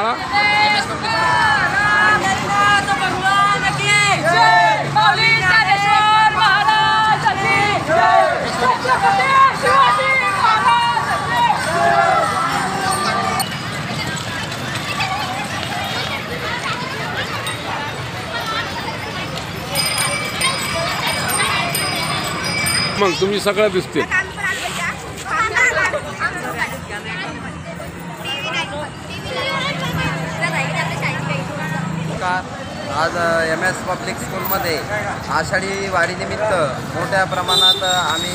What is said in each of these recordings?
शाळा मग तुम्ही सगळं दिसते। आज MS पब्लिक स्कूलमध्ये आषाढी वारीनिमित्त मोठ्या प्रमाणात आम्ही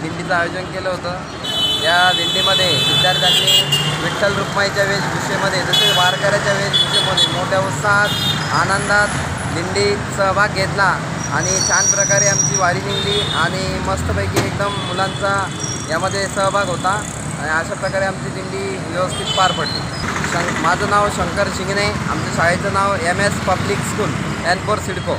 दिंडीचं आयोजन केलं होतं। या दिंडीमध्ये विद्यार्थ्यांनी विठ्ठल रुक्माईच्या वेशभूषेमध्ये तसेच वारकऱ्याच्या वेशभूषेमध्ये मोठ्या उत्साहात आनंदात दिंडीत सहभाग घेतला आणि छान प्रकारे आमची वारी निघली आणि मस्तपैकी एकदम मुलांचा यामध्ये सहभाग होता आणि अशा प्रकारे आमची दिंडी व्यवस्थित पार पडली। माझं नाव शंकर शिंगणे, आमच्या शाळेचं नाव MS पब्लिक स्कूल एनपोर सिडको।